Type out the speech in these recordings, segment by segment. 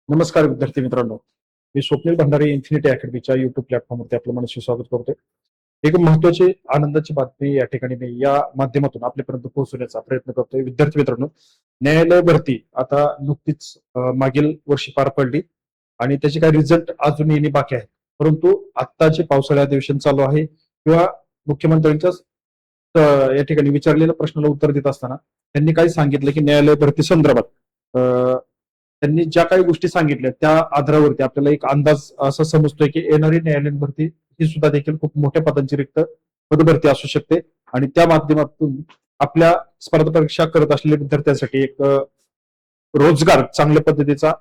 नमस्कार विद्यार्थी मित्रांनो, मी स्वप्नील भंडारी इन्फिनिटी अकॅडमीच्या युट्यूब प्लॅटफॉर्मवरती आपलं मनस्वी स्वागत करतोय. एक महत्वाची आनंदाची बातमी या ठिकाणी मी या माध्यमातून आपल्यापर्यंत पोहोचवण्याचा प्रयत्न करतोय. विद्यार्थी मित्रांनो, न्यायालय भरती आता नुकतीच मागील वर्षी पार पडली आणि त्याचे काही रिझल्ट अजून येणे बाकी आहे. परंतु आता जे पावसाळी अधिवेशन चालू आहे किंवा मुख्यमंत्र्यांच्या या ठिकाणी विचारलेल्या प्रश्नाला उत्तर देत असताना त्यांनी काय सांगितलं की न्यायालय भरती संदर्भात त्यांनी ज्या काही गोष्टी सांगितल्या त्या आधारावरती आपल्याला एक अंदाज असा समजतोय की येणारी न्यायालयीन भरती ही सुद्धा देखील खूप मोठ्या पदांची रिक्त पदभरती असू शकते आणि त्या माध्यमातून आपल्या स्पर्धा परीक्षा करत असलेल्या विद्यार्थ्यांसाठी एक रोजगार चांगल्या पद्धतीचा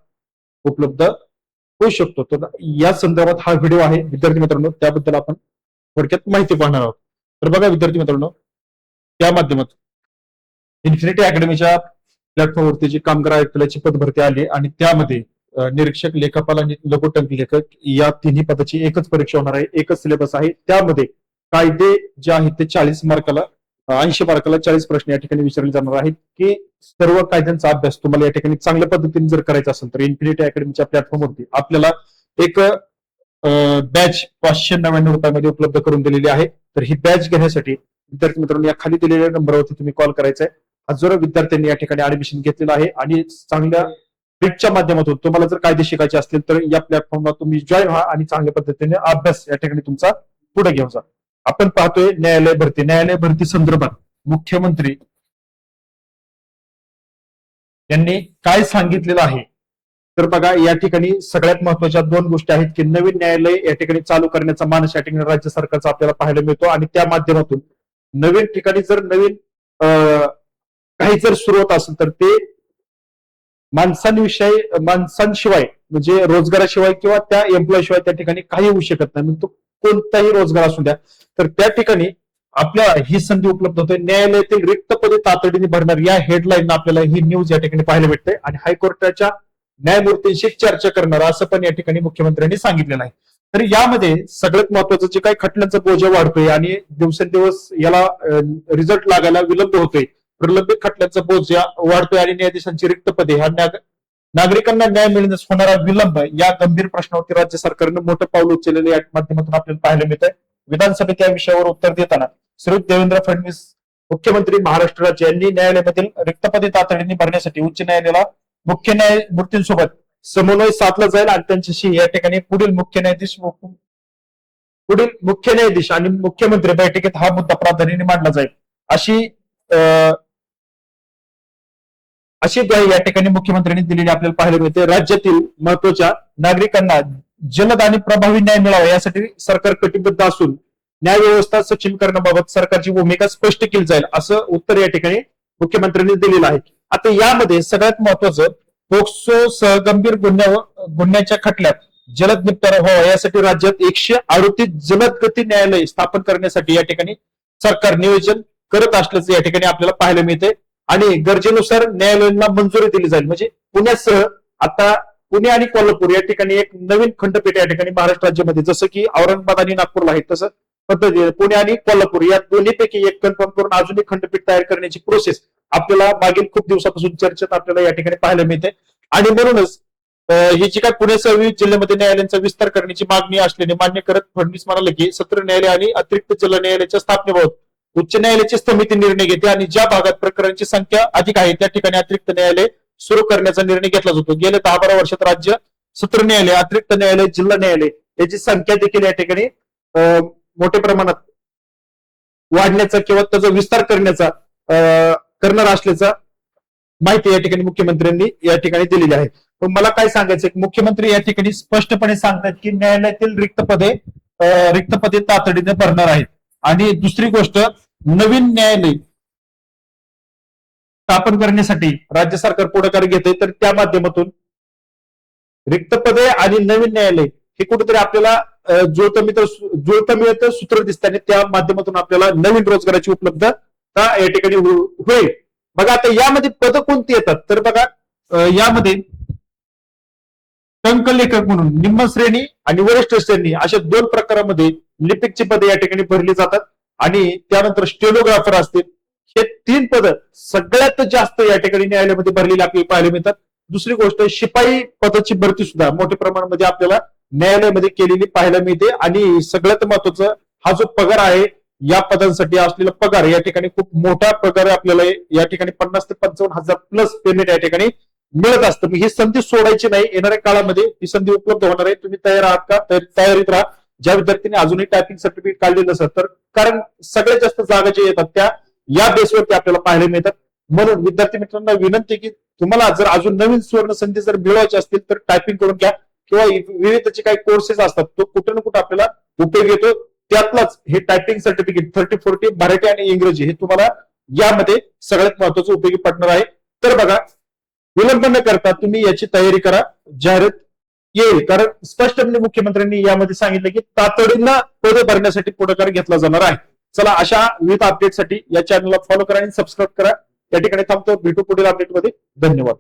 उपलब्ध होऊ शकतो. तर या संदर्भात हा व्हिडिओ आहे विद्यार्थी मित्रांनो, त्याबद्दल आपण थोडक्यात माहिती पाहणार आहोत. तर बघा विद्यार्थी मित्रांनो, त्या माध्यमातून इन्फिनिटी अकॅडमीच्या प्लॅटफॉर्मवरती जी कामगार आयुक्तालयाची पदभरती आली आणि त्यामध्ये निरीक्षक, लेखापाल आणि लघुटंक लेखक या तिन्ही पदाची एकच परीक्षा होणार आहे, एकच सिलेबस आहे. त्यामध्ये कायदे जे आहेत ते 40 मार्काला 80 मार्काला 40 प्रश्न या ठिकाणी विचारले जाणार आहेत की सर्व कायद्यांचा अभ्यास तुम्हाला या ठिकाणी चांगल्या पद्धतीने जर करायचा असेल तर इन्फिनिटी अकॅडमीच्या प्लॅटफॉर्मवरती आपल्याला एक बॅच 599 रुपयामध्ये उपलब्ध करून दिलेली आहे. तर ही बॅच घेण्यासाठी विद्यार्थी मित्रांनो या खाली दिलेल्या नंबरवरती तुम्ही कॉल करायचा आहे. हजारो विद्यार्थ्यांनी या ठिकाणी ऍडमिशन घेतलेलं आहे आणि चांगल्या ट्रिकच्या माध्यमातून तुम्हाला जर कायदे शिकायचे असतील तर या प्लॅटफॉर्मला तुम्ही जॉईन व्हा आणि चांगल्या पद्धतीने अभ्यास या ठिकाणी तुमचा पुढे घेऊन जा. आपण पाहतोय न्यायालय भरती संदर्भात मुख्यमंत्री यांनी काय सांगितलेलं आहे. तर बघा या ठिकाणी सगळ्यात महत्वाच्या दोन गोष्टी आहेत की नवीन न्यायालय या ठिकाणी चालू करण्याचा मानस या ठिकाणी राज्य सरकारचा आपल्याला पाहायला मिळतो आणि त्या माध्यमातून नवीन ठिकाणी जर नवीन काही जर सुरू होत असेल तर ते माणसांशिवाय म्हणजे रोजगाराशिवाय किंवा त्या एम्प्लॉय शिवाय त्या ठिकाणी काही होऊ शकत नाही. तो कोणताही रोजगार असू द्या तर त्या ठिकाणी आपल्याला ही संधी उपलब्ध होते. न्यायालयातील रिक्त पदे तातडीने भरणार या हेडलाईन आपल्याला ही न्यूज या ठिकाणी पाहायला भेटते आणि हायकोर्टाच्या न्यायमूर्तींशी चर्चा करणार असं पण या ठिकाणी मुख्यमंत्र्यांनी सांगितलेलं आहे. तर यामध्ये सगळ्यात महत्वाचं जे काही खटल्यांचा बोजा वाढतोय आणि दिवसेंदिवस याला रिझल्ट लागायला विलंब होतोय, प्रलंबित खटल्यांचा बोजा वाढतोय आणि न्यायाधीशांची रिक्त पदे ह्या नागरिकांना न्याय मिळण्यास होणारा विलंब या गंभीर प्रश्नावरती राज्य सरकारनं मोठं पाऊल उचललेलं या माध्यमातून आपल्याला पाहायला मिळत आहे. विधानसभेत या विषयावर उत्तर देताना श्री देवेंद्र फडणवीस मुख्यमंत्री महाराष्ट्र राज्य यांनी न्यायालयामधील रिक्त पदे तातडीने भरण्यासाठी उच्च न्यायालयाला मुख्य न्यायमूर्तींसोबत समन्वय साधला जाईल आणि त्यांच्याशी या ठिकाणी पुढील मुख्य न्यायाधीश आणि मुख्यमंत्री बैठकीत हा मुद्दा प्राधान्याने मांडला जाईल अशी ग्वाही या ठिकाणी मुख्यमंत्र्यांनी दिलेली आपल्याला पाहायला मिळते. राज्यातील महत्वाच्या नागरिकांना जलद आणि प्रभावी न्याय मिळावा यासाठी सरकार कटिबद्ध असून न्याय व्यवस्था सक्षम करण्याबाबत सरकारची भूमिका स्पष्ट केली जाईल असं उत्तर या ठिकाणी मुख्यमंत्र्यांनी दिलेलं आहे. आता यामध्ये सगळ्यात महत्वाचं पोक्सो सह गंभीर गुन्ह्याच्या खटल्यात जलद निपटारा व्हावा यासाठी राज्यात 138 जलद गती न्यायालय स्थापन करण्यासाठी या ठिकाणी सरकार नियोजन करत असल्याचं या ठिकाणी आपल्याला पाहायला मिळते आणि गरजेनुसार न्यायालयांना मंजुरी दिली जाईल. म्हणजे पुण्यासह आता पुणे आणि कोल्हापूर या ठिकाणी एक नवीन खंडपीठ या ठिकाणी महाराष्ट्र राज्यामध्ये जसं की औरंगाबाद आणि नागपूरला आहे तसं पद्धतीने पुणे आणि कोल्हापूर या दोन्हीपैकी एक कन्फर्म करून अजून एक खंडपीठ तयार करण्याची प्रोसेस आपल्याला मागील खूप दिवसापासून चर्चेत आपल्याला या ठिकाणी पाहायला मिळते आणि म्हणूनच ही जी काय पुण्यासह विविध जिल्ह्यामध्ये न्यायालयांचा विस्तार करण्याची मागणी असल्याने मान्य करत फडणवीस म्हणाले की सत्र न्यायालय आणि अतिरिक्त जिल्हा न्यायालयाच्या स्थापनेबाबत उच्च न्यायालयाची समिती निर्णय घेते आणि ज्या भागात प्रकरणांची संख्या अधिक आहे त्या ठिकाणी अतिरिक्त न्यायालय सुरू करण्याचा निर्णय घेतला जातो. गेल्या 10-12 वर्षात राज्य सत्र न्यायालय, अतिरिक्त न्यायालय, जिल्हा न्यायालय याची संख्या देखील या ठिकाणी मोठ्या प्रमाणात वाढण्याचा किंवा त्याचा विस्तार करणार असल्याचा माहिती या ठिकाणी मुख्यमंत्र्यांनी या ठिकाणी दिलेली आहे. पण मला काय सांगायचं की मुख्यमंत्री या ठिकाणी स्पष्टपणे सांगतात की न्यायालयातील रिक्त पदे तातडीने भरणार आहेत आणि दुसरी गोष्ट नवीन न्यायालय स्थापन करण्यासाठी राज्य सरकार पुढाकार घेते. तर त्या माध्यमातून रिक्त पदे आणि नवीन न्यायालय हे कुठेतरी आपल्याला जुळतं मिळतं सूत्र दिसतं आणि त्या माध्यमातून आपल्याला नवीन रोजगाराची उपलब्धता या ठिकाणी होईल. बघा आता यामध्ये पद कोणती येतात तर बघा यामध्ये टंक लेखक म्हणून निम्न श्रेणी आणि वरिष्ठ श्रेणी अशा दोन प्रकारामध्ये लिपिकची पदे या ठिकाणी भरली जातात आणि त्यानंतर स्टेनोग्राफर असतील. हे 3 पद सगळ्यात जास्त या ठिकाणी न्यायालयामध्ये भरलेली आपल्याला पाहायला मिळतात. दुसरी गोष्ट, शिपाई पदाची भरती सुद्धा मोठ्या प्रमाणामध्ये आपल्याला न्यायालयामध्ये केलेली पाहायला मिळते. आणि सगळ्यात महत्वाचं, हा जो पगार आहे, या पदांसाठी असलेला पगार या ठिकाणी खूप मोठा पगार आपल्याला या ठिकाणी 50 ते 55,000 प्लस पेमेंट या ठिकाणी मिळत असतं. ही संधी सोडायची नाही. येणाऱ्या काळामध्ये ही संधी उपलब्ध होणार आहे. तुम्ही तयार आहात का? तर तयारीत राहा. ज्या विद्यार्थ्यांनी अजूनही टायपिंग सर्टिफिकेट काढलेलं नसेल तर, कारण सगळ्यात जास्त जागा जे येतात त्या या बेसवरती आपल्याला पाहायला मिळतात. म्हणून विद्यार्थी मित्रांना विनंती की तुम्हाला जर अजून नवीन सुवर्ण संधी जर मिळवायची असतील तर टायपिंग करून घ्या, किंवा विविध जे काही कोर्सेस असतात तो कुठे ना कुठे आपल्याला उपयोग येतो. त्यातलाच हे टायपिंग सर्टिफिकेट 30-40 मराठी आणि इंग्रजी हे तुम्हाला यामध्ये सगळ्यात महत्वाचं उपयोगी पडणार आहे. तर बघा, विलंब न करता तुम्ही याची तयारी करा. जाहिरात येईल, कारण स्पष्टपणे मुख्यमंत्र्यांनी यामध्ये सांगितलं की तातडीनं पद भरण्यासाठी पुढाकार घेतला जाणार आहे. चला, अशा विविध अपडेटसाठी या चॅनलला फॉलो करा आणि सबस्क्राईब करा. या ठिकाणी थांबतो. भेटू पुढील अपडेटमध्ये. धन्यवाद.